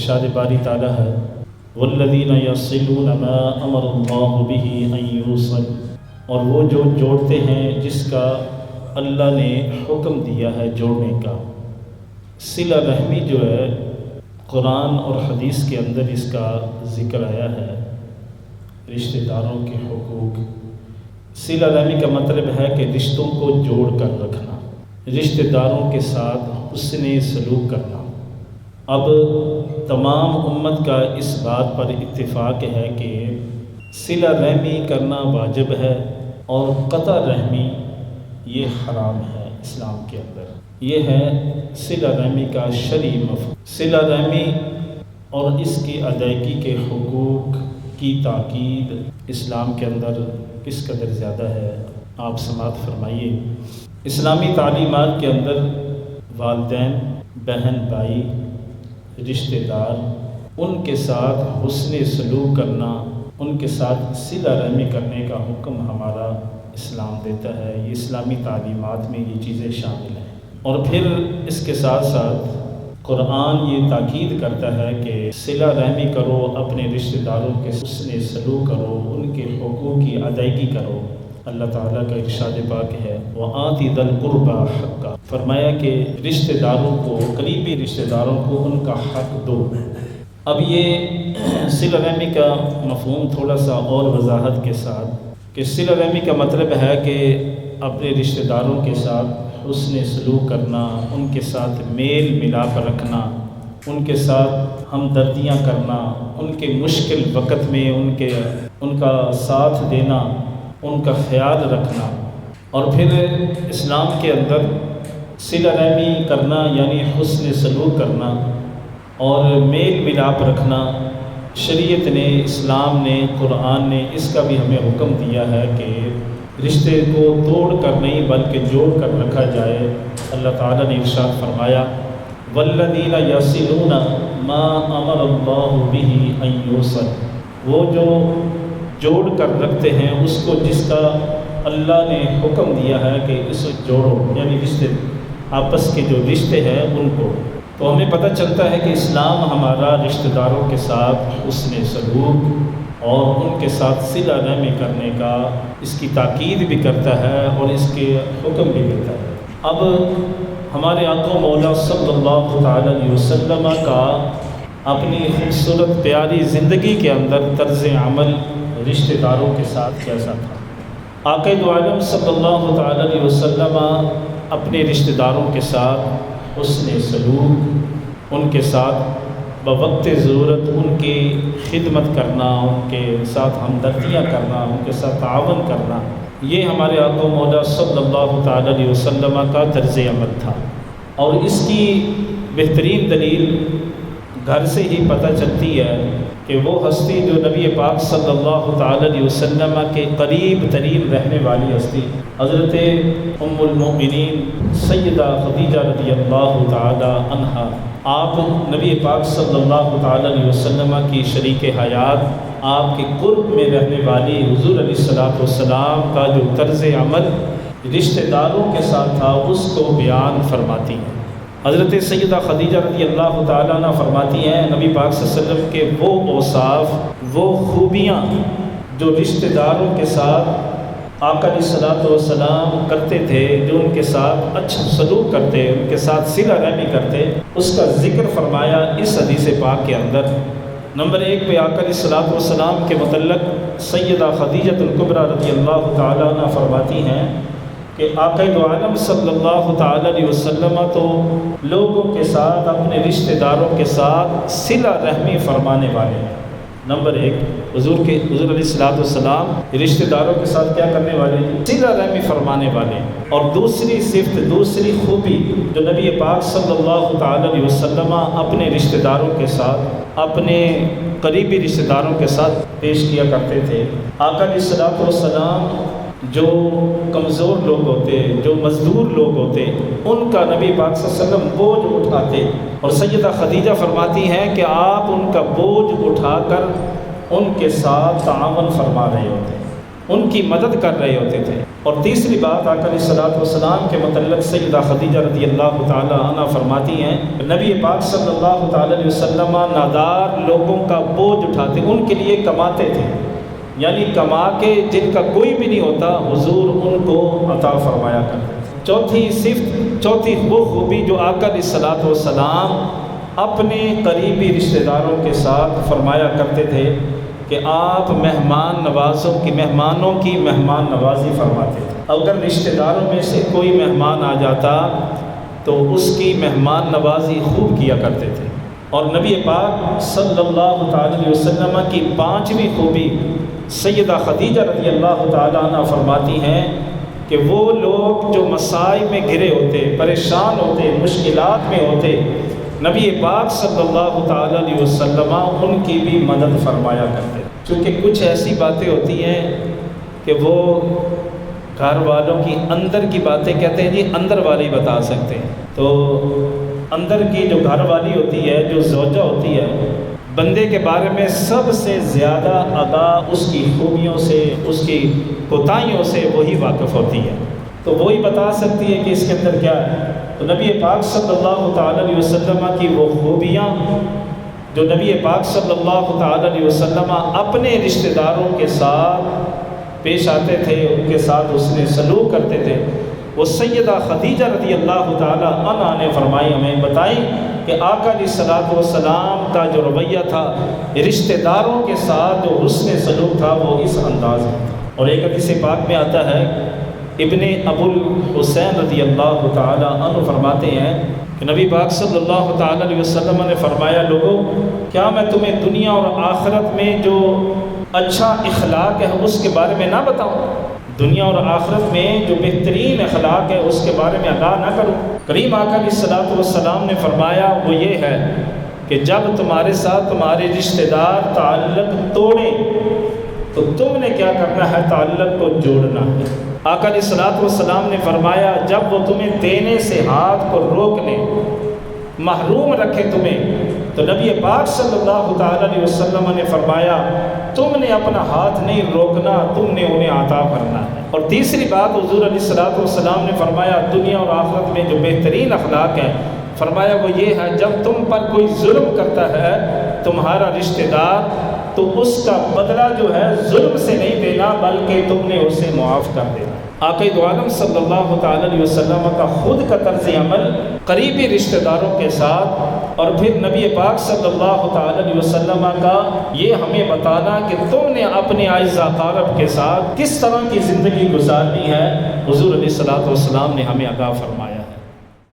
ارشاد باری تعالیٰ ہے والذین یصلون ما امر اللہ بہ ان یوصل، اور وہ جو جوڑتے ہیں جس کا اللہ نے حکم دیا ہے جوڑنے کا۔ صلہ رحمی جو ہے قرآن اور حدیث کے اندر اس کا ذکر آیا ہے، رشتہ داروں کے حقوق۔ صلہ رحمی کا مطلب ہے کہ رشتوں کو جوڑ کر رکھنا، رشتہ داروں کے ساتھ حسن سلوک کرنا۔ اب تمام امت کا اس بات پر اتفاق ہے کہ صلہ رحمی کرنا واجب ہے اور قطع رحمی یہ حرام ہے اسلام کے اندر۔ یہ ہے صلہ رحمی کا شرعی مفہوم۔ صلہ رحمی اور اس کی ادائیگی کے حقوق کی تاکید اسلام کے اندر کس قدر زیادہ ہے، آپ سماعت فرمائیے۔ اسلامی تعلیمات کے اندر والدین، بہن بھائی، رشتہ دار، ان کے ساتھ حسن سلوک کرنا، ان کے ساتھ صلہ رحمی کرنے کا حکم ہمارا اسلام دیتا ہے۔ یہ اسلامی تعلیمات میں یہ چیزیں شامل ہیں۔ اور پھر اس کے ساتھ ساتھ قرآن یہ تاکید کرتا ہے کہ صلہ رحمی کرو، اپنے رشتہ داروں کے حسن سلوک کرو، ان کے حقوق کی ادائیگی کرو۔ اللہ تعالیٰ کا ارشاد پاک ہے وَآتِ ذَا الْقُرْبَى حَقَّهُ، فرمایا کہ رشتہ داروں کو، قریبی رشتہ داروں کو ان کا حق دو۔ اب یہ صلہ رحمی کا مفہوم تھوڑا سا اور وضاحت کے ساتھ، کہ صلہ رحمی کا مطلب ہے کہ اپنے رشتہ داروں کے ساتھ حسن سلوک کرنا، ان کے ساتھ میل ملاپ رکھنا، ان کے ساتھ ہمدردیاں کرنا، ان کے مشکل وقت میں ان کا ساتھ دینا، ان کا خیال رکھنا۔ اور پھر اسلام کے اندر صلہ رحمی کرنا یعنی حسن سلوک کرنا اور میل ملاپ رکھنا، شریعت نے، اسلام نے، قرآن نے اس کا بھی ہمیں حکم دیا ہے کہ رشتے کو توڑ کر نہیں بلکہ جوڑ کر رکھا جائے۔ اللہ تعالیٰ نے ارشاد فرمایا والذین یصلون ما امر اللہ بہ ان یوصل، وہ جو جوڑ کر رکھتے ہیں اس کو جس کا اللہ نے حکم دیا ہے کہ اسے جوڑو، یعنی رشتے، آپس کے جو رشتے ہیں ان کو۔ تو ہمیں پتہ چلتا ہے کہ اسلام ہمارا رشتہ داروں کے ساتھ حسن سلوک اور ان کے ساتھ صلہ رحمی کرنے کا، اس کی تاکید بھی کرتا ہے اور اس کے حکم بھی دیتا ہے۔ اب ہمارے آقا مولا صلی اللہ تعالیٰ علیہ وسلم کا اپنی خوبصورت پیاری زندگی کے اندر طرز عمل رشتہ داروں کے ساتھ کیسا تھا؟ آقا دو عالم صلی اللہ تعالیٰ علیہ وسلم اپنے رشتہ داروں کے ساتھ حسن سلوک، ان کے ساتھ بوقت ضرورت ان کی خدمت کرنا، ان کے ساتھ ہمدردیاں کرنا، ان کے ساتھ تعاون کرنا، یہ ہمارے آقا مولا صلی اللہ تعالیٰ علیہ وسلم کا طرز عمل تھا۔ اور اس کی بہترین دلیل گھر سے ہی پتہ چلتی ہے کہ وہ ہستی جو نبی پاک صلی اللہ تعالیٰ علیہ وسلم کے قریب ترین رہنے والی ہستی حضرت ام المؤمنین سیدہ خدیجہ رضی اللہ تعالیٰ عنہا، آپ نبی پاک صلی اللہ تعالیٰ علیہ وسلم کی شریک حیات، آپ کے قرب میں رہنے والی حضور علیہ الصلوۃ والسلام کا جو طرز عمل رشتہ داروں کے ساتھ تھا اس کو بیان فرماتی ہیں۔ حضرت سیدہ خدیجہ رضی اللہ تعالیٰ عنہ فرماتی ہیں نبی پاک صلی اللہ علیہ وسلم کے وہ اوصاف، وہ خوبیاں جو رشتہ داروں کے ساتھ آقا علیہ الصلوۃ والسلام کرتے تھے، جو ان کے ساتھ اچھا سلوک کرتے، ان کے ساتھ صلہ رحمی کرتے، اس کا ذکر فرمایا اس حدیث پاک کے اندر۔ نمبر 1 پہ آقا علیہ الصلوۃ والسلام کے متعلق سیدہ خدیجہ الکبریٰ رضی اللہ تعالیٰ عنہ فرماتی ہیں کہ آقا دو عالم صلی اللہ تعالیٰ علیہ وسلم تو لوگوں کے ساتھ، اپنے رشتہ داروں کے ساتھ صلہ رحمی فرمانے والے ہیں۔ نمبر 1 حضور علیہ الصلوۃ والسلام رشتہ داروں کے ساتھ کیا کرنے والے ہیں؟ صلہ رحمی فرمانے والے ہیں۔ اور دوسری صفت، دوسری خوبی جو نبی پاک صلی اللہ تعالیٰ علیہ وسلم اپنے رشتہ داروں کے ساتھ، اپنے قریبی رشتہ داروں کے ساتھ پیش کیا کرتے تھے، آقا علیہ الصلوۃ والسلام جو کمزور لوگ ہوتے، جو مزدور لوگ ہوتے، ان کا نبی پاک صلی اللہ علیہ وسلم بوجھ اٹھاتے، اور سیدہ خدیجہ فرماتی ہیں کہ آپ ان کا بوجھ اٹھا کر ان کے ساتھ تعاون فرما رہے ہوتے۔ ان کی مدد کر رہے ہوتے تھے۔ اور تیسری بات آقا علیہ الصلوۃ والسلام کے متعلق سیدہ خدیجہ رضی اللہ تعالی عنہ فرماتی ہیں کہ نبی پاک صلی اللہ تعالی علیہ وسلم نادار لوگوں کا بوجھ اٹھاتے، ان کے لیے کماتے تھے، یعنی کما کے جن کا کوئی بھی نہیں ہوتا حضور ان کو عطا فرمایا کرتے تھے۔ چوتھی وہ خوبی جو آقا علیہ الصلوۃ والسلام اپنے قریبی رشتہ داروں کے ساتھ فرمایا کرتے تھے کہ آپ مہمانوں کی مہمان نوازی فرماتے تھے۔ اگر رشتہ داروں میں سے کوئی مہمان آ جاتا تو اس کی مہمان نوازی خوب کیا کرتے تھے۔ اور نبی پاک صلی اللہ تعالی علیہ وسلم کی 5ویں خوبی سیدہ خدیجہ رضی اللہ تعالی عنہ فرماتی ہیں کہ وہ لوگ جو مسائل میں گھرے ہوتے، پریشان ہوتے، مشکلات میں ہوتے، نبی پاک صلی اللہ تعالی علیہ وسلم ان کی بھی مدد فرمایا کرتے۔ چونکہ کچھ ایسی باتیں ہوتی ہیں کہ وہ گھر والوں کی اندر کی باتیں کہتے ہیں جی اندر والے بتا سکتے ہیں، تو اندر کی جو گھر والی ہوتی ہے، جو زوجہ ہوتی ہے، بندے کے بارے میں سب سے زیادہ آگاہ اس کی خوبیوں سے، اس کی کوتاہیوں سے وہی واقف ہوتی ہے، تو وہی بتا سکتی ہے کہ اس کے اندر کیا ہے۔ تو نبی پاک صلی اللہ تعالی علیہ وسلم کی وہ خوبیاں جو نبی پاک صلی اللہ تعالی علیہ وسلم اپنے رشتہ داروں کے ساتھ پیش آتے تھے، ان کے ساتھ اس نے سلوک کرتے تھے، وہ سیدہ خدیجہ رضی اللہ تعالی عنہ نے فرمائی، ہمیں بتائی کہ آقا علیہ الصلوۃ والسلام کا جو رویہ تھا رشتہ داروں کے ساتھ، جو حسن سلوک تھا، وہ اس انداز میں تھا۔ اور ایک حدیث پاک میں آتا ہے، ابن ابو الحسین رضی اللہ تعالی عنہ فرماتے ہیں کہ نبی پاک صلی اللہ تعالی علیہ وسلم نے فرمایا، لوگوں کیا میں تمہیں دنیا اور آخرت میں جو اچھا اخلاق ہے اس کے بارے میں نہ بتاؤں؟ دنیا اور آخرت میں جو بہترین اخلاق ہے اس کے بارے میں آگاہ نہ کروں؟ کریم آقا علیہ الصلوۃ والسلام نے فرمایا، وہ یہ ہے کہ جب تمہارے ساتھ تمہارے رشتہ دار تعلق توڑیں تو تم نے کیا کرنا ہے؟ تعلق کو جوڑنا ہے۔ آقا علیہ الصلوۃ والسلام نے فرمایا، جب وہ تمہیں دینے سے ہاتھ کو روک لیں، محروم رکھے تمہیں، تو نبی پاک صلی اللہ تعالی علیہ وسلم نے فرمایا، تم نے اپنا ہاتھ نہیں روکنا، تم نے انہیں عطا کرنا ہے۔ اور تیسری بات حضور علیہ الصلوۃ والسلام نے فرمایا، دنیا اور آخرت میں جو بہترین اخلاق ہے، فرمایا وہ یہ ہے، جب تم پر کوئی ظلم کرتا ہے تمہارا رشتہ دار، تو اس کا بدلہ جو ہے ظلم سے نہیں دینا، بلکہ تم نے اسے معاف کر دینا۔ آقا دو عالم صلی اللہ تعالی علیہ وسلم کا خود کا طرز عمل قریبی رشتہ داروں کے ساتھ، اور پھر نبی پاک صلی اللہ تعالی علیہ وسلم کا یہ ہمیں بتانا کہ تم نے اپنے اعزاء اقارب کے ساتھ کس طرح کی زندگی گزارنی ہے، حضور علیہ الصلوۃ والسلام نے ہمیں آگاہ فرمایا۔